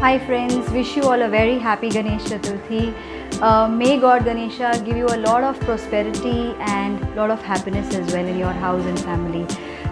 Hi friends, wish you all a very happy Ganesh Chaturthi. May God Ganesha give you a lot of prosperity and lot of happiness as well in your house and family.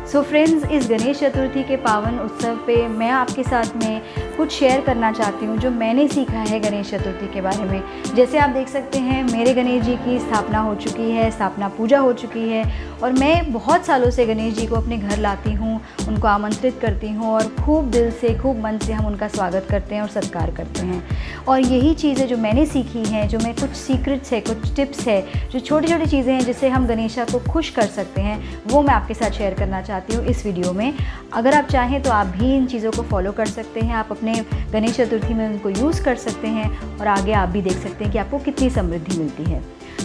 So friends, इस गणेश चतुर्थी के पावन उत्सव पे मैं आपके साथ में कुछ शेयर करना चाहती हूँ जो मैंने सीखा है गणेश चतुर्थी के बारे में। जैसे आप देख सकते हैं, मेरे गणेश जी की स्थापना हो चुकी है, स्थापना पूजा हो चुकी है और मैं बहुत सालों से गणेश जी को अपने घर लाती हूँ, उनको आमंत्रित करती हूँ और खूब दिल से, खूब मन से हम उनका स्वागत करते हैं और सत्कार करते हैं। और यही चीज़ें जो मैंने सीखी हैं, जो मैं कुछ सीक्रेट्स है, कुछ टिप्स है, जो छोटी छोटी चीज़ें हैं जिससे हम गणेशा को खुश कर सकते हैं, वो मैं आपके साथ शेयर करना चाहती हूँ इस वीडियो में। अगर आप चाहें तो आप भी इन चीज़ों को फॉलो कर सकते हैं, आप अपने गणेश चतुर्थी में उनको यूज़ कर सकते हैं और आगे आप भी देख सकते हैं कि आपको कितनी समृद्धि मिलती है।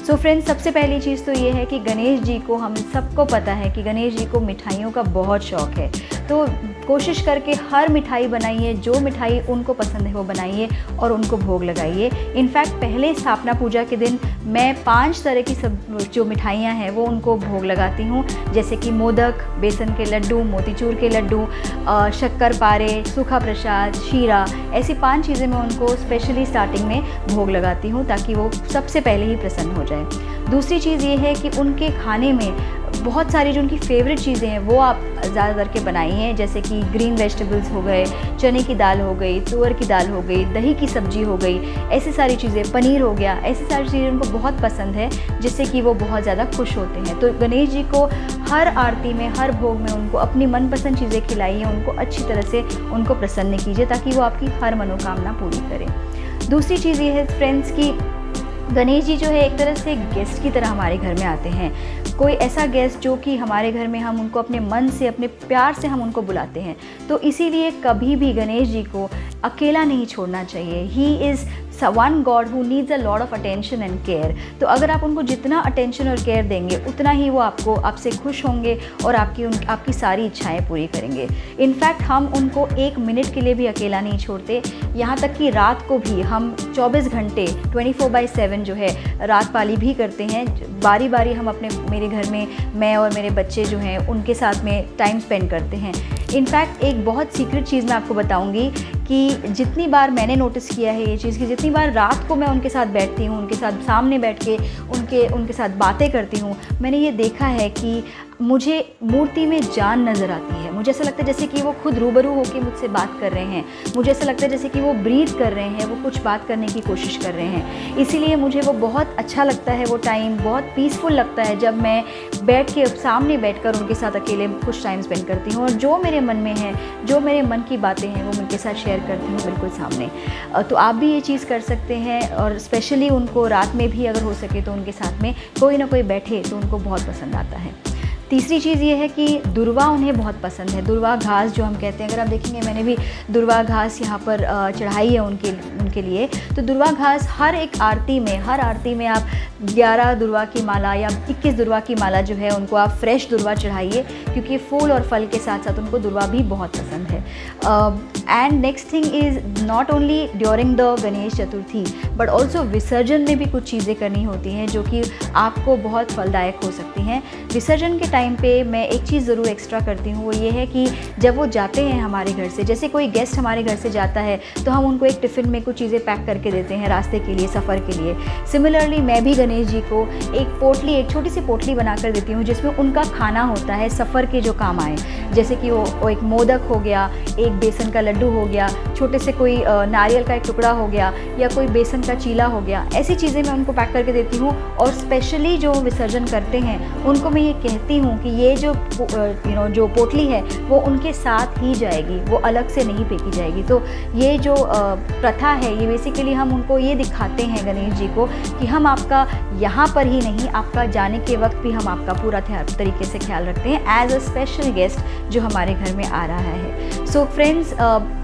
सो फ्रेंड्स, सबसे पहली चीज़ तो ये है कि गणेश जी को, हम सबको पता है कि गणेश जी को मिठाइयों का बहुत शौक़ है। तो कोशिश करके हर मिठाई बनाइए, जो मिठाई उनको पसंद है वो बनाइए और उनको भोग लगाइए। इनफैक्ट पहले स्थापना पूजा के दिन मैं 5 तरह की सब जो मिठाइयाँ हैं वो उनको भोग लगाती हूँ, जैसे कि मोदक, बेसन के लड्डू, मोतीचूर के लड्डू, शक्कर पारे, सूखा प्रसाद, शीरा, ऐसी 5 चीज़ें मैं उनको स्पेशली स्टार्टिंग में भोग लगाती हूँ ताकि वो सबसे पहले ही प्रसन्न हो जाए। दूसरी चीज़ ये है कि उनके खाने में बहुत सारी जो उनकी फेवरेट चीज़ें हैं वो आप ज़्यादा करके बनाइए, जैसे कि ग्रीन वेजिटेबल्स हो गए, चने की दाल हो गई, तुअर की दाल हो गई, दही की सब्ज़ी हो गई, ऐसी सारी चीज़ें, पनीर हो गया, ऐसी सारी चीज़ें उनको बहुत पसंद है जिससे कि वो बहुत ज़्यादा खुश होते हैं। तो गणेश जी को हर आरती में, हर भोग में उनको अपनी मनपसंद चीज़ें खिलाइए, उनको अच्छी तरह से उनको प्रसन्न कीजिए ताकि वो आपकी हर मनोकामना पूरी करें। दूसरी चीज़ ये है फ्रेंड्स कि गणेश जी जो है एक तरह से गेस्ट की तरह हमारे घर में आते हैं। कोई ऐसा गेस्ट जो कि हमारे घर में हम उनको अपने मन से, अपने प्यार से हम उनको बुलाते हैं। तो इसीलिए कभी भी गणेश जी को अकेला नहीं छोड़ना चाहिए। He is one God who needs a lot of attention and care. तो अगर आप उनको जितना अटेंशन और केयर देंगे उतना ही वो आपसे खुश होंगे और आपकी सारी इच्छाएं पूरी करेंगे। इनफैक्ट हम उनको 1 मिनट के लिए भी अकेला नहीं छोड़ते, यहाँ तक कि रात को भी हम 24 घंटे 24/7 जो है रात पाली भी करते हैं। बारी बारी हम मेरे घर में मैं और मेरे बच्चे जो हैं उनके साथ में टाइम स्पेंड करते हैं। इनफैक्ट एक बहुत सीक्रेट चीज़ मैं आपको बताऊंगी कि जितनी बार मैंने नोटिस किया है ये चीज़ कि जितनी बार रात को मैं उनके साथ बैठती हूँ, उनके साथ सामने बैठ के उनके साथ बातें करती हूँ, मैंने ये देखा है कि मुझे मूर्ति में जान नज़र आती है। मुझे ऐसा लगता है जैसे कि वो खुद रूबरू होकर मुझसे बात कर रहे हैं। मुझे ऐसा लगता है जैसे कि वो ब्रीथ कर रहे हैं, वो कुछ बात करने की कोशिश कर रहे हैं। इसीलिए मुझे वो बहुत अच्छा लगता है, वो टाइम बहुत पीसफुल लगता है जब मैं बैठ के सामने बैठकर उनके साथ अकेले कुछ टाइम स्पेंड करती हूँ और जो मेरे मन में है, जो मेरे मन की बातें हैं वो उनके साथ शेयर करती हूँ बिल्कुल सामने। तो आप भी ये चीज़ कर सकते हैं और स्पेशली उनको रात में भी अगर हो सके तो उनके साथ में कोई ना कोई बैठे तो उनको बहुत पसंद आता है। तीसरी चीज़ ये है कि दुर्वा उन्हें बहुत पसंद है। दुर्वा घास जो हम कहते हैं, अगर आप देखेंगे मैंने भी दुर्वा घास यहाँ पर चढ़ाई है उनके लिए। तो दुर्वा घास हर आरती में आप 11 दुर्वा की माला या 21 दुर्वा की माला जो है उनको आप फ्रेश दुर्वा चढ़ाइए, क्योंकि फूल और फल के साथ साथ उनको दुर्वा भी बहुत पसंद है। And next thing is not only during the Ganesh Chaturthi but also विसर्जन में भी कुछ चीज़ें करनी होती हैं जो कि आपको बहुत फलदायक हो सकती हैं। विसर्जन के टाइम पे मैं एक चीज़ ज़रूर एक्स्ट्रा करती हूँ, वो ये है कि जब वो जाते हैं हमारे घर से, जैसे कोई गेस्ट हमारे घर से जाता है तो हम उनको एक टिफ़िन में कुछ चीज़ें पैक करके देते हैं रास्ते के लिए, सफ़र के लिए। सिमिलरली मैं भी गणेश जी को एक छोटी सी पोटली बना कर देती हूँ जिसमें उनका खाना होता है सफ़र के जो काम आए, जैसे कि वो एक मोदक हो गया, एक बेसन का लड्डू हो गया, छोटे से कोई नारियल का एक टुकड़ा हो गया या कोई बेसन का चीला हो गया। ऐसी चीज़ें मैं उनको पैक करके देती हूँ और स्पेशली जो विसर्जन करते हैं उनको मैं ये कहती हूँ कि ये जो जो पोटली है वो उनके साथ ही जाएगी, वो अलग से नहीं फेंकी जाएगी। तो ये जो प्रथा है ये बेसिकली हम उनको ये दिखाते हैं गणेश जी को कि हम आपका यहाँ पर ही नहीं, आपका जाने के वक्त भी हम आपका पूरा तरीके से ख्याल रखते हैं एज अ स्पेशल गेस्ट जो हमारे घर में आ रहा है। सो फ्रेंड्स,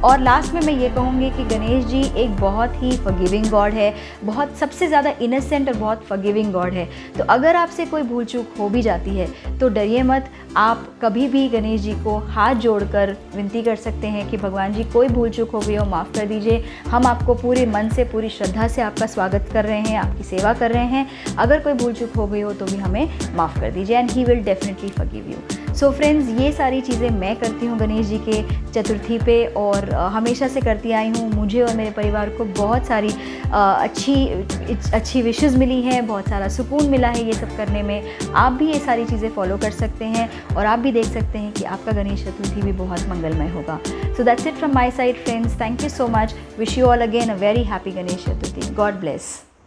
और लास्ट में मैं ये कहूँगी कि गणेश जी एक बहुत ही फॉरगिविंग गॉड है, बहुत सबसे ज़्यादा इनोसेंट और बहुत फॉरगिविंग गॉड है। तो अगर आपसे कोई भूल चूक हो भी जाती है तो डरिए मत, आप कभी भी गणेश जी को हाथ जोड़कर विनती कर सकते हैं कि भगवान जी कोई भूल चूक हो गई हो माफ़ कर दीजिए। हम आपको पूरे मन से, पूरी श्रद्धा से आपका स्वागत कर रहे हैं, आपकी सेवा कर रहे हैं। अगर कोई भूल चूक हो गई हो तो भी हमें माफ़ कर दीजिए and he will definitely forgive you. So friends, ये सारी चीज़ें मैं करती हूँ गणेश जी के चतुर्थी पे और हमेशा से करती आई हूँ। मुझे और मेरे परिवार को बहुत सारी अच्छी विशेज़ मिली हैं, बहुत सारा सुकून मिला है ये सब करने में। आप भी ये सारी चीज़ें फॉलो कर सकते हैं और आप भी देख सकते हैं कि आपका गणेश चतुर्थी भी बहुत मंगलमय होगा। So that's it from my side friends, thank you so much, wish you all again a very happy Ganesh Chaturthi. God bless.